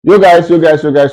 Yo guys,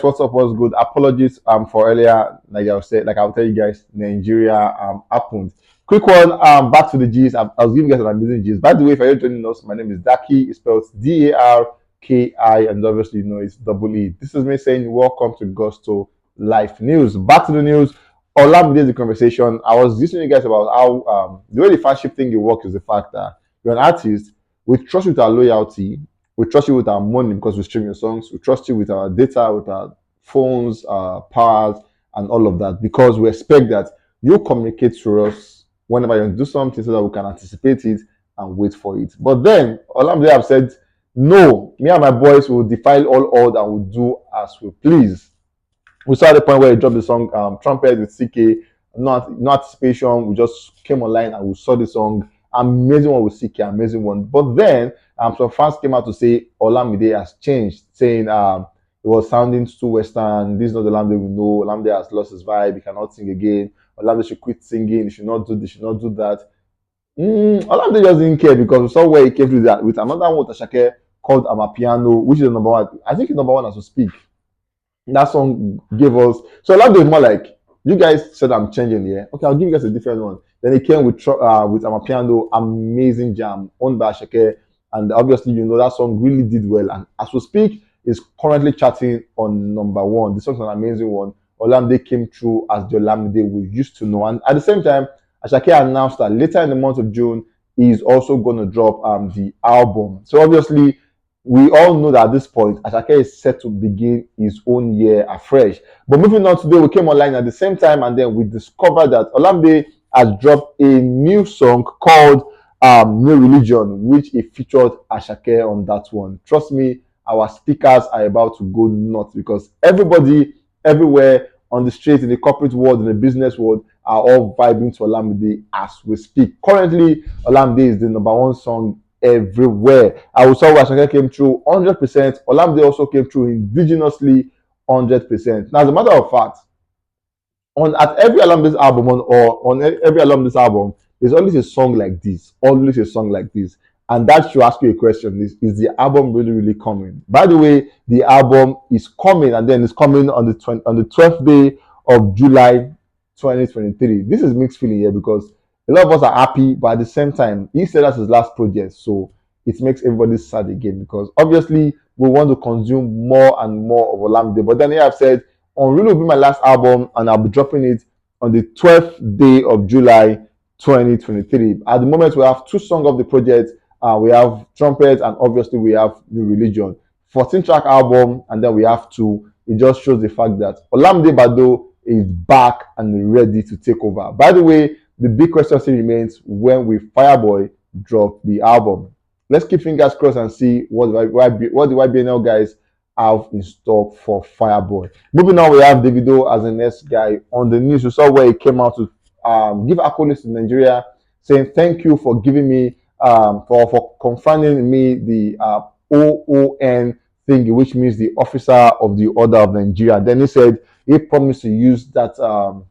what's up? What's good? Apologies for earlier, like I was saying, like I'll tell you guys, Nigeria happened. Quick one, back to the G's. I was giving you guys an amazing G's. By the way, if you're joining us, my name is Daki, it's spelled Darki, and obviously you know it's double E. This is me saying welcome to Gusto Life News. Back to the news. Olamide is the conversation. I was listening to you guys about how the way the fanship thing works is the fact that you're an artist, we trust you with our loyalty, we trust you with our money because we stream your songs. We trust you with our data, with our phones, our powers, and all of that because we expect that you communicate to us whenever you do something so that we can anticipate it and wait for it. But then, Olamide have said, no, me and my boys will defile all odd and will do as we please. We saw the point where he dropped the song Trumpet with CK, no anticipation. We just came online and we saw the song. Amazing one with CK, amazing one. But then some fans came out to say Olamide has changed, saying it was sounding too Western. This is not the Olamide we know. Olamide has lost his vibe. He cannot sing again. Olamide should quit singing. He should not do this, should not do that. Olamide just didn't care because we saw where he came through that with another one with Asake called Amapiano, which is the number one. I think it's number one as we speak. That song gave us. So Olamide is more like, you guys said I'm changing here. Okay, I'll give you guys a different one. Then he came with Amapiano, amazing jam owned by Asake, and obviously you know that song really did well. And as we speak, is currently charting on number one. The song's an amazing one. Olamide came through as the Olamide we used to know, and at the same time, Asake announced that later in the month of June, he's also going to drop the album. So obviously, we all know that at this point, Asake is set to begin his own year afresh. But moving on today, we came online at the same time, and then we discovered that Olamide has dropped a new song called New Religion, which he featured Asake on that one. Trust me, our speakers are about to go nuts because everybody, everywhere on the street, in the corporate world, in the business world, are all vibing to Olamide as we speak. Currently, Olamide is the number one song everywhere. I saw where Asake came through 100%. Olamide also came through indigenously 100%. Now, as a matter of fact, on at every Alumnus album on every Alumnus album, there's always a song like this, always a song like this, and that should ask you a question: is the album really coming? By the way, the album is coming, and then it's coming on the 12th day of July, 2023. This is mixed feeling here because a lot of us are happy, but at the same time, he said that's his last project, so it makes everybody sad again because obviously we want to consume more and more of Olamide. But then here I've said Unreal will be my last album, and I'll be dropping it on the 12th day of July 2023. At the moment, we have two songs of the project. We have Trumpet, and obviously we have New Religion. 14-track album, and then we have two. It just shows the fact that Olamide Bado is back and ready to take over. By the way, the big question still remains: when will Fireboy drop the album? Let's keep fingers crossed and see what the YBNL guys have in stock for Fireboy. Moving on, we have Davido as the next guy on the news. You saw where he came out to give accolades to Nigeria, saying thank you for giving me for confirming me the OON thing, which means the Officer of the Order of Nigeria. Then he said he promised to use that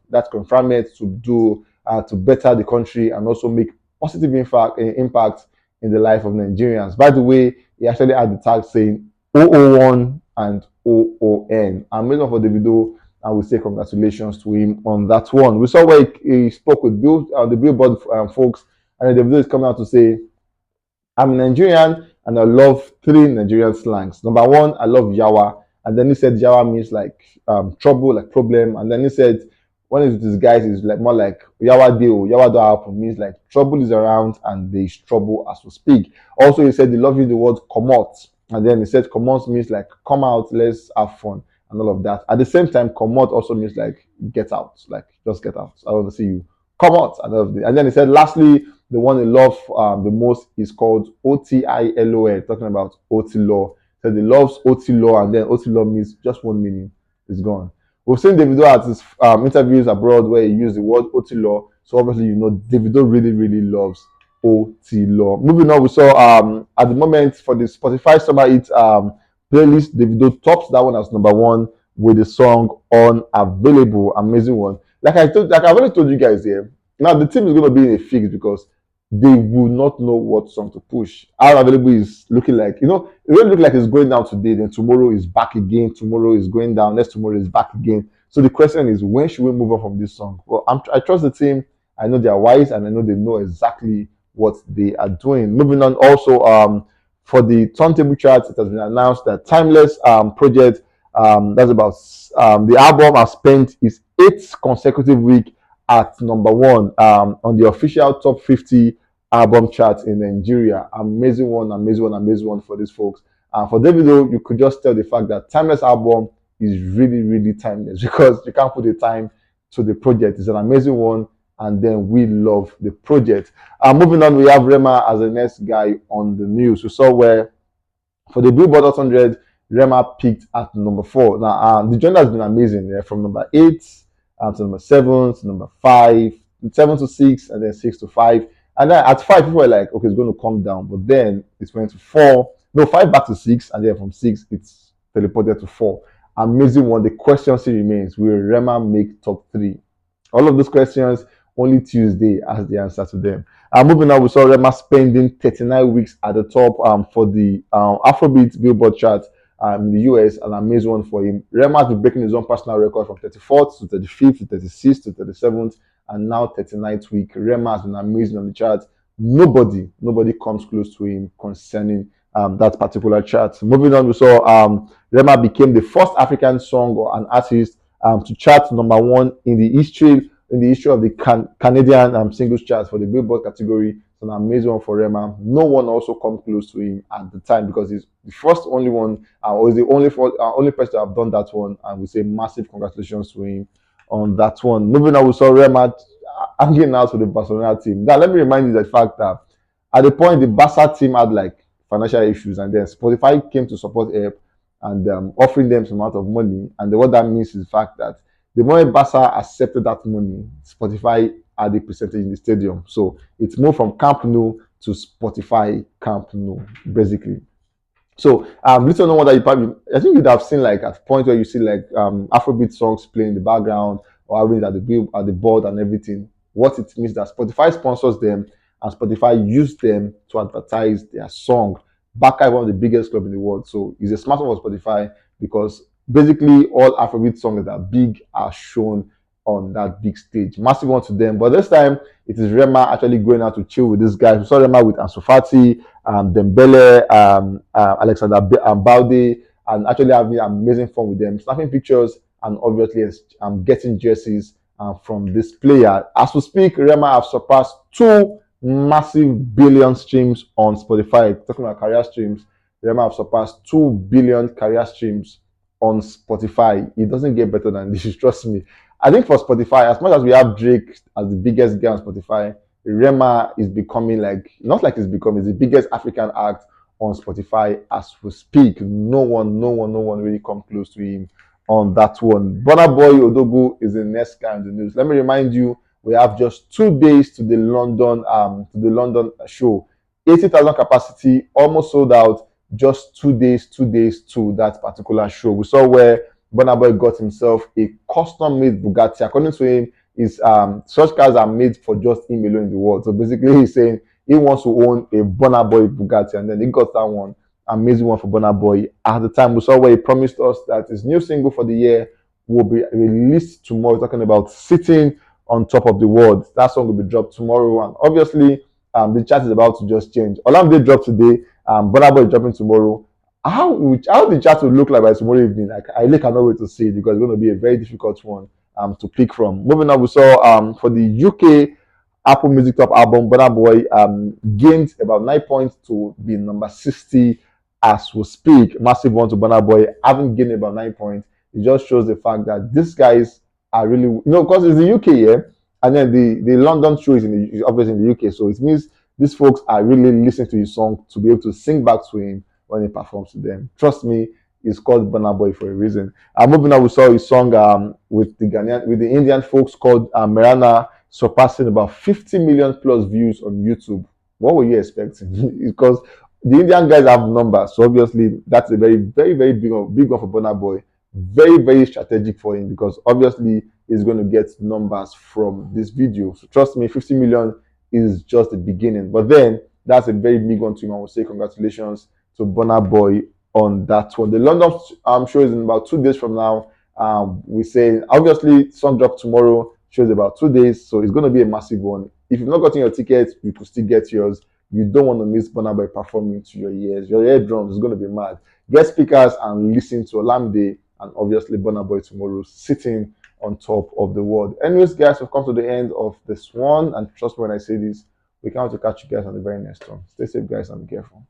that conferment to do to better the country and also make positive impact in the life of Nigerians. By the way, he actually had the tag saying 001 and OON. I'm waiting for Davido, and we say congratulations to him on that one. We saw where he spoke with the Billboard folks, and Davido is coming out to say, I'm Nigerian and I love three Nigerian slangs. Number one, I love Yawa. And then he said Yawa means like trouble, like problem. And then he said, when he's with his guys, it's like more like Yawa Deo, Yawa do happen means like trouble is around and there is trouble as we speak. Also, he said he loves the word komot. And then he said komot means like come out, let's have fun and all of that. At the same time, komot also means like get out, like just get out. I want to see you. Come out. And then he said, lastly, the one he loves the most is called OTILOL, talking about OT-law. So he loves OT-law, and then OT-law means just one meaning. It's gone. We've seen Davido at his interviews abroad where he used the word OT-law. So obviously, you know, Davido really loves OT-law. Moving on, we saw at the moment for the Spotify Summer Hit playlist, Davido tops that one as number one with the song Unavailable. Amazing one. Like I've already told you guys here. Now the team is going to be in a fix because they will not know what song to push. How available is looking like, it will look like it's going down today, then tomorrow is back again, tomorrow is going down, next tomorrow is back again. So the question is, when should we move on from this song? Well, I trust the team. I know they are wise and I know they know exactly what they are doing. Moving on, also for the turntable charts, it has been announced that Timeless project, that's about the album has spent its eighth consecutive week at number one on the official top 50 album chart in Nigeria. Amazing one, amazing one, amazing one for these folks. For Davido, you could just tell the fact that Timeless album is really, really timeless because you can't put the time to the project. It's an amazing one, and then we love the project. Moving on, we have Rema as the next guy on the news. We saw where for the Billboard Hot 100, Rema peaked at number 4. Now, the journey has been amazing. From number 8 to number 7 to number 5, 7 to 6, and then 6 to 5. And then at 5, people were like, okay, it's going to come down. But then it went to 4. No, 5 back to 6. And then from 6, it's teleported to 4. Amazing one. The question still remains, will Rema make top 3? All of those questions, only Tuesday has the answer to them. Moving on, we saw Rema spending 39 weeks at the top for the Afrobeat Billboard chart in the US. An amazing one for him. Rema has been breaking his own personal record from 34th to 35th to 36th to 37th, and now 39th week. Rema has been amazing on the chart. Nobody comes close to him concerning that particular chart. Moving on, we saw Rema became the first African song or an artist to chart number 1 in the history of the Canadian singles chart for the Billboard category. It's an amazing one for Rema. No one also come close to him at the time because he's the only one, or is the only person to have done that one. And we say massive congratulations to him on that one. Moving on, we saw Rema hanging out with the Barcelona team. Now, let me remind you the fact that at the point the Barca team had like financial issues, and then Spotify came to support help and offering them some amount of money. And what that means is the fact that the moment Barca accepted that money, Spotify had a percentage in the stadium. So it's moved from Camp Nou to Spotify Camp Nou, basically. So little know what that you probably, I think you'd have seen like at a point where you see like Afrobeat songs playing in the background or having it at the board and everything. What it means that Spotify sponsors them and Spotify use them to advertise their song back at one of the biggest clubs in the world. So it's a smart one for Spotify because basically all Afrobeat songs that are big are shown on that big stage. Massive one to them. But this time it is Rema actually going out to chill with this guy. We saw Rema with Ansu Fati, Dembele, Alexander Balde, and actually having amazing fun with them, snapping pictures and obviously getting jerseys from this player. As we speak, Rema have surpassed 2 massive billion streams on Spotify. Talking about career streams, Rema have surpassed 2 billion career streams on Spotify. It doesn't get better than this, trust me. I think for Spotify, as much as we have Drake as the biggest guy on Spotify, Rema is becoming not like it's becoming, it's the biggest African act on Spotify as we speak. No one really come close to him on that one. Burna Boy Odogu is the next guy in the news. Let me remind you, we have just 2 days to the London show. 80,000 capacity, almost sold out. Just 2 days to that particular show. We saw where Burna Boy got himself a custom-made Bugatti. According to him, such cars are made for just him alone in the world. So basically, he's saying he wants to own a Burna Boy Bugatti, and then he got that one. Amazing one for Burna Boy. At the time, we saw where he promised us that his new single for the year will be released tomorrow. Talking about Sitting on Top of the World. That song will be dropped tomorrow, and obviously, the chat is about to just change. Olamide dropped today. Burna Boy is dropping tomorrow. How the chat will look like by tomorrow evening, I really cannot wait to see it because it's going to be a very difficult one to pick from. Moving on, we saw for the UK Apple Music Top Album, Burna Boy gained about 9 points to be number 60 as we speak. Massive one to Burna Boy, having gained about 9 points. It just shows the fact that these guys are really, because it's the UK, yeah, and then the London show is obviously in the UK, so it means these folks are really listening to his song to be able to sing back to him when he performs to them. Trust me, it's called Burna Boy for a reason. Moving on, we saw his song with the Indian folks called Mirana, surpassing about 50 million plus views on YouTube. What were you expecting? Because the Indian guys have numbers, so obviously that's a very, very, very big one for Burna Boy. Very, very strategic for him because obviously he's going to get numbers from this video. So trust me, 50 million is just the beginning. But then that's a very big one to him. I would say congratulations to Burna Boy on that one. The London show is in about 2 days from now. We say obviously song drop tomorrow, shows about 2 days, so it's going to be a massive one. If you've not gotten your tickets, you could still get yours. You don't want to miss Burna Boy performing to your ears. Your eardrums is going to be mad. Get speakers and listen to Olamide and obviously Burna Boy tomorrow sitting on top of the world. Anyways, guys, we've come to the end of this one, and trust me when I say this, we can't wait to catch you guys on the very next one. Stay safe, guys, and be careful.